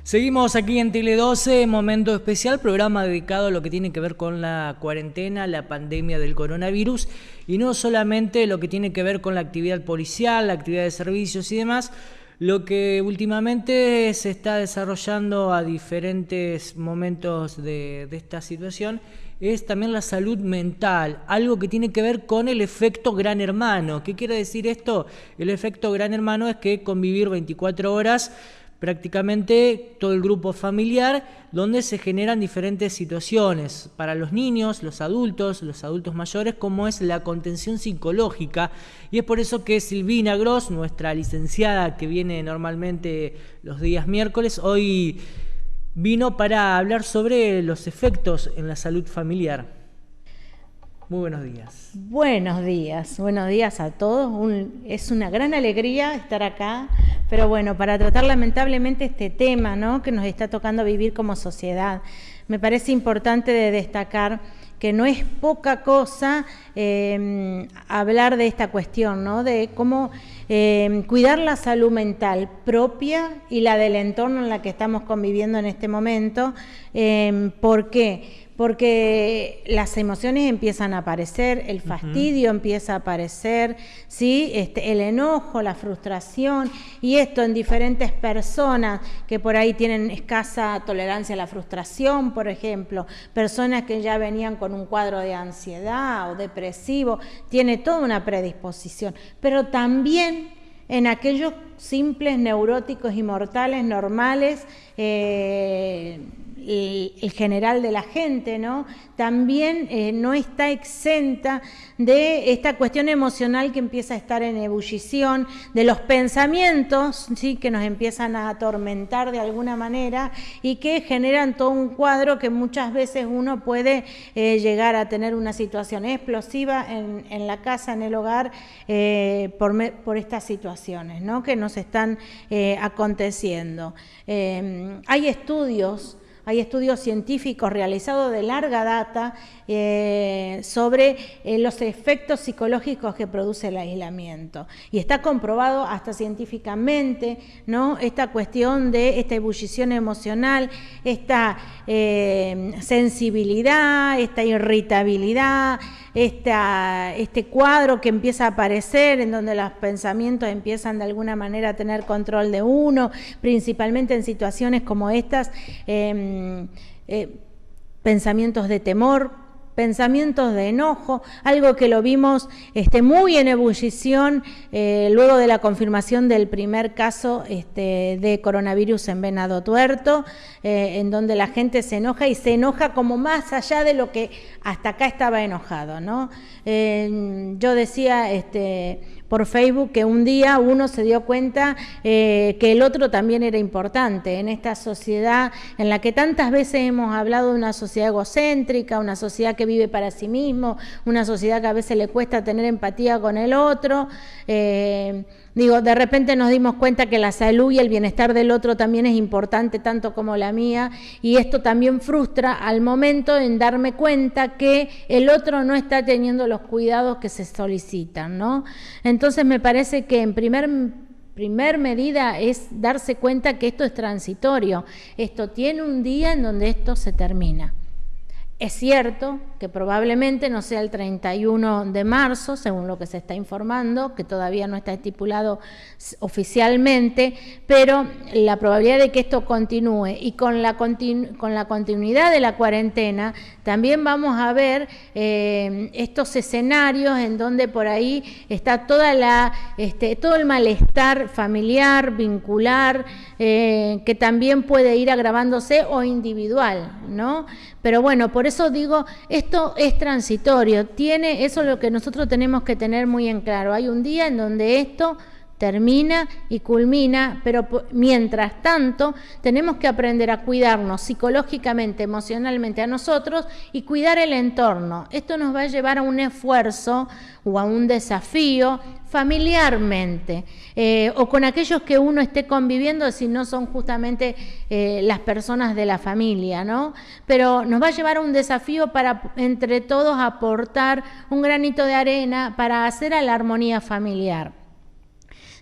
Seguimos aquí en Tele12, Momento Especial, programa dedicado a lo que tiene que ver con la cuarentena, la pandemia del coronavirus, y no solamente lo que tiene que ver con la actividad policial, la actividad de servicios y demás, lo que últimamente se está desarrollando a diferentes momentos de esta situación es también la salud mental, algo que tiene que ver con el efecto Gran Hermano. ¿Qué quiere decir esto? El efecto Gran Hermano es que convivir 24 horas prácticamente todo el grupo familiar, donde se generan diferentes situaciones para los niños, los adultos mayores, como es la contención psicológica. Y es por eso que Silvina Gross, nuestra licenciada que viene normalmente los días miércoles, hoy vino para hablar sobre los efectos en la salud familiar. Muy buenos días. Buenos días a todos. Es una gran alegría estar acá, pero bueno, para tratar lamentablemente este tema, ¿no?, que nos está tocando vivir como sociedad. Me parece importante de destacar que no es poca cosa hablar de esta cuestión, ¿no?, de cómo cuidar la salud mental propia y la del entorno en la que estamos conviviendo en este momento. ¿Por qué? Porque las emociones empiezan a aparecer, el fastidio empieza a aparecer, ¿sí? El enojo, la frustración, y esto en diferentes personas que por ahí tienen escasa tolerancia a la frustración, por ejemplo, personas que ya venían con un cuadro de ansiedad o depresivo, tiene toda una predisposición, pero también en aquellos simples neuróticos y mortales normales, el general de la gente, ¿no?, también no está exenta de esta cuestión emocional que empieza a estar en ebullición, de los pensamientos, ¿sí?, que nos empiezan a atormentar de alguna manera y que generan todo un cuadro que muchas veces uno puede llegar a tener una situación explosiva en la casa, en el hogar, por estas situaciones, ¿no?, que nos están aconteciendo. Hay estudios científicos realizados de larga data sobre los efectos psicológicos que produce el aislamiento. Y está comprobado hasta científicamente, ¿no?, esta cuestión de esta ebullición emocional, esta sensibilidad, esta irritabilidad, este cuadro que empieza a aparecer en donde los pensamientos empiezan de alguna manera a tener control de uno, principalmente en situaciones como estas, pensamientos de temor, pensamientos de enojo, algo que lo vimos muy en ebullición luego de la confirmación del primer caso de coronavirus en Venado Tuerto, en donde la gente se enoja como más allá de lo que hasta acá estaba enojado, ¿no? Yo decía por Facebook que un día uno se dio cuenta que el otro también era importante en esta sociedad en la que tantas veces hemos hablado de una sociedad egocéntrica, una sociedad que vive para sí mismo, una sociedad que a veces le cuesta tener empatía con el otro. De repente nos dimos cuenta que la salud y el bienestar del otro también es importante tanto como la mía, y esto también frustra al momento en darme cuenta que el otro no está teniendo los cuidados que se solicitan, ¿no? Entonces me parece que en primer medida es darse cuenta que esto es transitorio, esto tiene un día en donde esto se termina. Es cierto que probablemente no sea el 31 de marzo, según lo que se está informando, que todavía no está estipulado oficialmente, pero la probabilidad de que esto continúe y con la continuidad de la cuarentena, también vamos a ver estos escenarios en donde por ahí está todo el malestar familiar, vincular, que también puede ir agravándose, o individual, ¿no? Pero bueno, por eso digo, esto es transitorio, eso es lo que nosotros tenemos que tener muy en claro. Hay un día en donde esto termina y culmina, pero mientras tanto tenemos que aprender a cuidarnos psicológicamente, emocionalmente a nosotros y cuidar el entorno. Esto nos va a llevar a un esfuerzo o a un desafío familiarmente, o con aquellos que uno esté conviviendo, si no son justamente las personas de la familia, ¿no? Pero nos va a llevar a un desafío para entre todos aportar un granito de arena para hacer a la armonía familiar.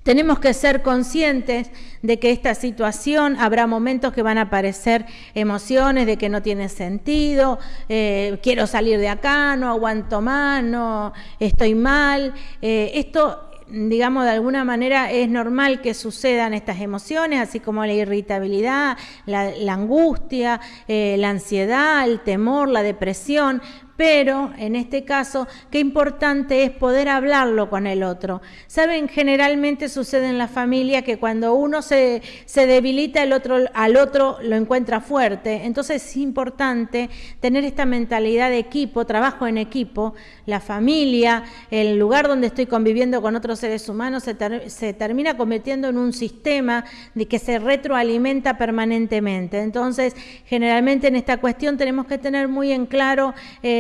Tenemos que ser conscientes de que esta situación habrá momentos que van a aparecer emociones de que no tiene sentido, quiero salir de acá, no aguanto más, no estoy mal. Esto, digamos, de alguna manera es normal que sucedan estas emociones, así como la irritabilidad, la angustia, la ansiedad, el temor, la depresión. Pero en este caso, qué importante es poder hablarlo con el otro. Saben, generalmente sucede en la familia que cuando uno se debilita, al otro lo encuentra fuerte. Entonces es importante tener esta mentalidad de equipo, trabajo en equipo. La familia, el lugar donde estoy conviviendo con otros seres humanos, se termina convirtiendo en un sistema de que se retroalimenta permanentemente. Entonces, generalmente en esta cuestión tenemos que tener muy en claro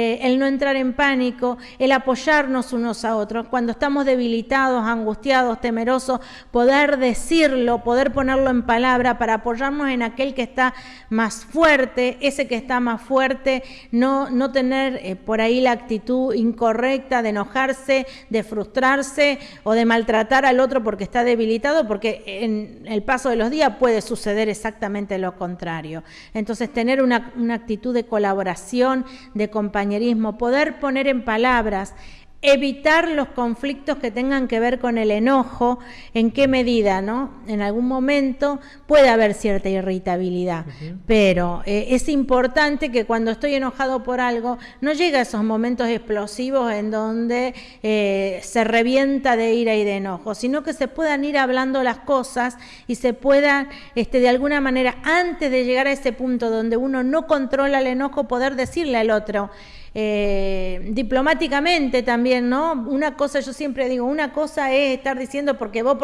el no entrar en pánico, el apoyarnos unos a otros. Cuando estamos debilitados, angustiados, temerosos, poder decirlo, poder ponerlo en palabra para apoyarnos en aquel que está más fuerte, ese que está más fuerte, no tener por ahí la actitud incorrecta de enojarse, de frustrarse o de maltratar al otro porque está debilitado, porque en el paso de los días puede suceder exactamente lo contrario. Entonces, tener una actitud de colaboración, de compañerismo, poder poner en palabras, evitar los conflictos que tengan que ver con el enojo, en qué medida, ¿no? En algún momento puede haber cierta irritabilidad, pero es importante que cuando estoy enojado por algo, no llegue a esos momentos explosivos en donde se revienta de ira y de enojo, sino que se puedan ir hablando las cosas y se puedan, de alguna manera, antes de llegar a ese punto donde uno no controla el enojo, poder decirle al otro, diplomáticamente también, ¿no? Una cosa, yo siempre digo, una cosa es estar diciendo porque vos,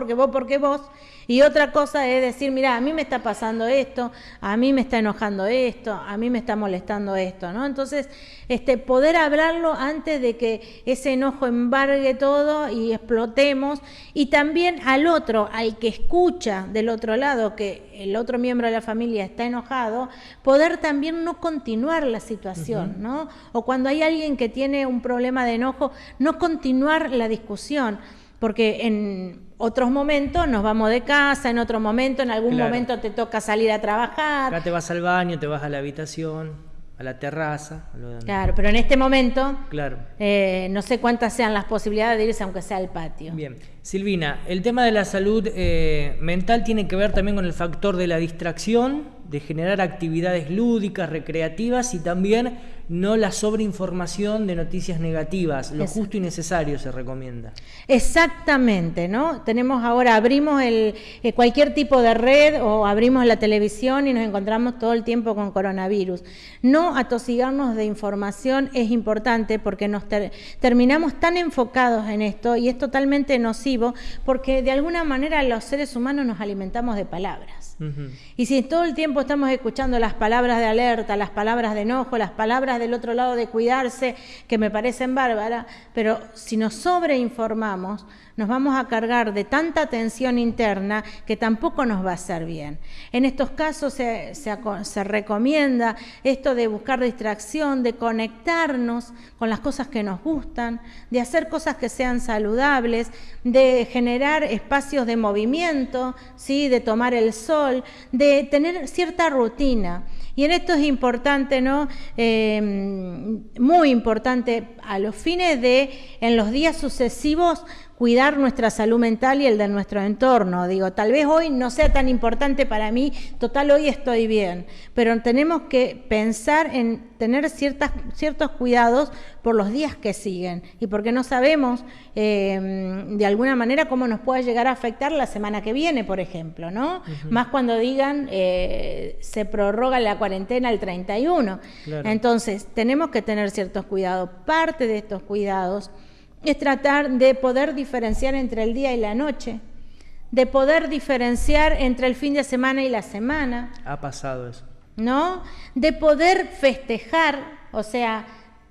y otra cosa es decir, mira, a mí me está pasando esto, a mí me está enojando esto, a mí me está molestando esto, ¿no? Entonces, poder hablarlo antes de que ese enojo embargue todo y explotemos, y también al otro, al que escucha del otro lado que el otro miembro de la familia está enojado, poder también no continuar la situación, ¿no? O cuando hay alguien que tiene un problema de enojo, no continuar la discusión, porque en otros momentos nos vamos de casa, en otro momento, en algún momento te toca salir a trabajar. Acá te vas al baño, te vas a la habitación, a la terraza. Claro, pero en este momento, claro. No sé cuántas sean las posibilidades de irse aunque sea al patio. Bien. Silvina, el tema de la salud mental tiene que ver también con el factor de la distracción, de generar actividades lúdicas, recreativas, y también no la sobreinformación de noticias negativas. Lo justo y necesario se recomienda. Exactamente, ¿no? Tenemos ahora, abrimos cualquier tipo de red o abrimos la televisión y nos encontramos todo el tiempo con coronavirus. No atosigarnos de información es importante porque nos terminamos tan enfocados en esto, y es totalmente nocivo porque de alguna manera los seres humanos nos alimentamos de palabras. Y si todo el tiempo estamos escuchando las palabras de alerta, las palabras de enojo, las palabras del otro lado de cuidarse, que me parecen bárbaras, pero si nos sobreinformamos, nos vamos a cargar de tanta tensión interna que tampoco nos va a hacer bien. En estos casos se recomienda esto de buscar distracción, de conectarnos con las cosas que nos gustan, de hacer cosas que sean saludables, de generar espacios de movimiento, ¿sí? De tomar el sol, de tener cierta rutina. Y en esto es importante, ¿no? Muy importante, a los fines de, en los días sucesivos, cuidar nuestra salud mental y el de nuestro entorno. Digo, tal vez hoy no sea tan importante para mí, total, hoy estoy bien, pero tenemos que pensar en tener ciertos cuidados por los días que siguen, y porque no sabemos de alguna manera cómo nos puede llegar a afectar la semana que viene, por ejemplo, ¿no? Más cuando digan se prorroga la cuarentena el 31. Claro. Entonces, tenemos que tener ciertos cuidados. Parte de estos cuidados es tratar de poder diferenciar entre el día y la noche, de poder diferenciar entre el fin de semana y la semana. Ha pasado eso. ¿No? De poder festejar, o sea,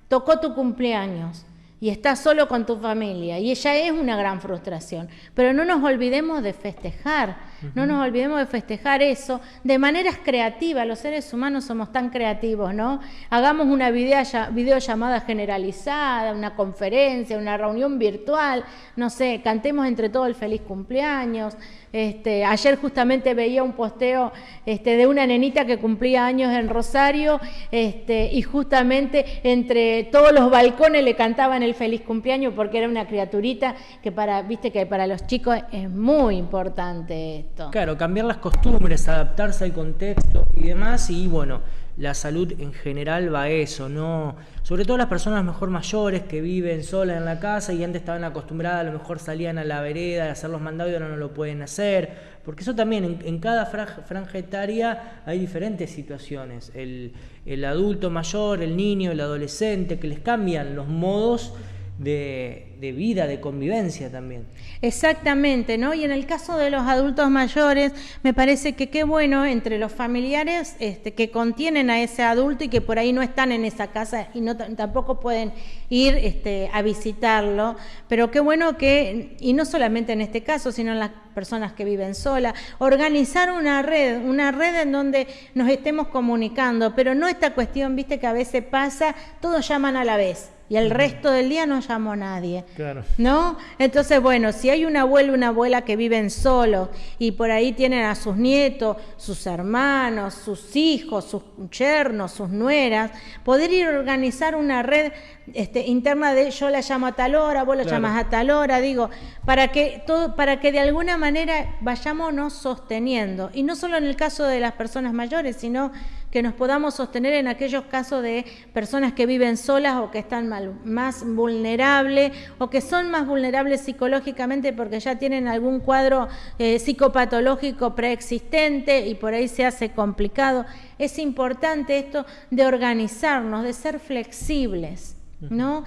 tocó tu cumpleaños y estás solo con tu familia, y ella es una gran frustración, pero no nos olvidemos de festejar. No nos olvidemos de festejar eso de maneras creativas. Los seres humanos somos tan creativos, ¿no? Hagamos una videollamada generalizada, una conferencia, una reunión virtual, no sé, cantemos entre todos el feliz cumpleaños. Ayer justamente veía un posteo de una nenita que cumplía años en Rosario, y justamente entre todos los balcones le cantaban el feliz cumpleaños porque era una criaturita que viste que para los chicos es muy importante esto. Claro, cambiar las costumbres, adaptarse al contexto y demás, y bueno, la salud en general va a eso, ¿no? Sobre todo las personas mejor mayores que viven solas en la casa y antes estaban acostumbradas, a lo mejor salían a la vereda a hacer los mandados y ahora no lo pueden hacer, porque eso también, en cada franja etaria hay diferentes situaciones, el adulto mayor, el niño, el adolescente, que les cambian los modos de vida, de convivencia también. Exactamente, ¿no? Y en el caso de los adultos mayores, me parece que qué bueno entre los familiares que contienen a ese adulto y que por ahí no están en esa casa y tampoco pueden ir a visitarlo, pero qué bueno que, y no solamente en este caso, sino en las personas que viven solas, organizar una red en donde nos estemos comunicando, pero no esta cuestión, viste, que a veces pasa, todos llaman a la vez. Y el resto del día no llamó nadie, claro, ¿no? Entonces, bueno, si hay un abuelo o una abuela que viven solos y por ahí tienen a sus nietos, sus hermanos, sus hijos, sus yernos, sus nueras, poder ir a organizar una red interna de yo la llamo a tal hora, vos la llamas a tal hora, digo, para que de alguna manera vayámonos sosteniendo. Y no solo en el caso de las personas mayores, sino que nos podamos sostener en aquellos casos de personas que viven solas o que están más vulnerables o que son más vulnerables psicológicamente porque ya tienen algún cuadro psicopatológico preexistente y por ahí se hace complicado. Es importante esto de organizarnos, de ser flexibles, ¿no?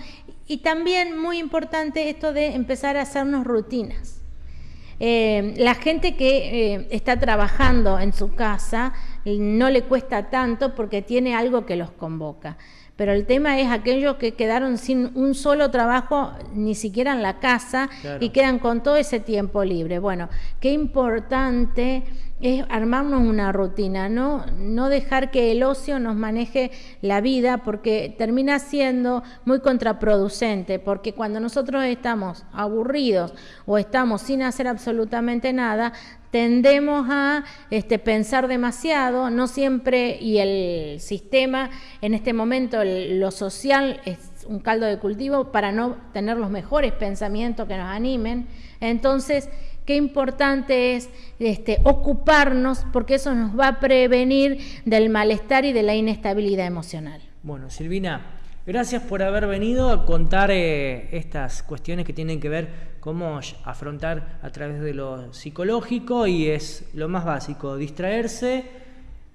Y también muy importante esto de empezar a hacernos rutinas. La gente que está trabajando en su casa no le cuesta tanto porque tiene algo que los convoca. Pero el tema es aquellos que quedaron sin un solo trabajo, ni siquiera en la casa, claro, y quedan con todo ese tiempo libre. Bueno, qué importante es armarnos una rutina, no dejar que el ocio nos maneje la vida, porque termina siendo muy contraproducente, porque cuando nosotros estamos aburridos o estamos sin hacer absolutamente nada, tendemos a pensar demasiado, no siempre, y el sistema en este momento, lo social es un caldo de cultivo para no tener los mejores pensamientos que nos animen. Entonces, qué importante es ocuparnos, porque eso nos va a prevenir del malestar y de la inestabilidad emocional. Bueno, Silvina, gracias por haber venido a contar estas cuestiones que tienen que ver cómo afrontar a través de lo psicológico, y es lo más básico, distraerse,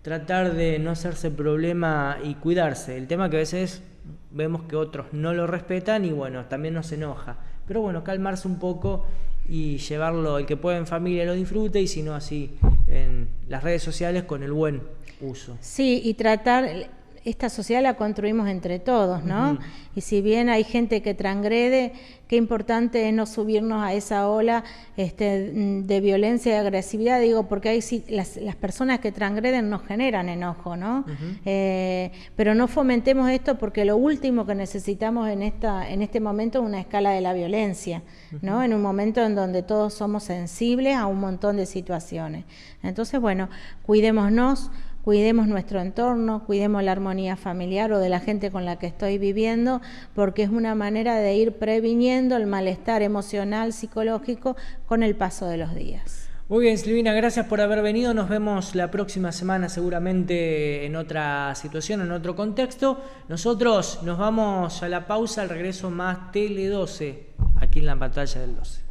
tratar de no hacerse problema y cuidarse. El tema que a veces vemos que otros no lo respetan y bueno, también nos enoja. Pero bueno, calmarse un poco y llevarlo, el que pueda en familia lo disfrute, y si no así en las redes sociales con el buen uso. Sí, y tratar... Esta sociedad la construimos entre todos, ¿no? Y si bien hay gente que transgrede, qué importante es no subirnos a esa ola de violencia y agresividad, digo, porque hay las personas que transgreden nos generan enojo, ¿no? Pero no fomentemos esto, porque lo último que necesitamos en este momento es una escala de la violencia, ¿no? En un momento en donde todos somos sensibles a un montón de situaciones. Entonces, bueno, cuidémonos, cuidemos nuestro entorno, cuidemos la armonía familiar o de la gente con la que estoy viviendo, porque es una manera de ir previniendo el malestar emocional, psicológico, con el paso de los días. Muy bien, Silvina, gracias por haber venido. Nos vemos la próxima semana seguramente en otra situación, en otro contexto. Nosotros nos vamos a la pausa, al regreso más Tele 12, aquí en la pantalla del 12.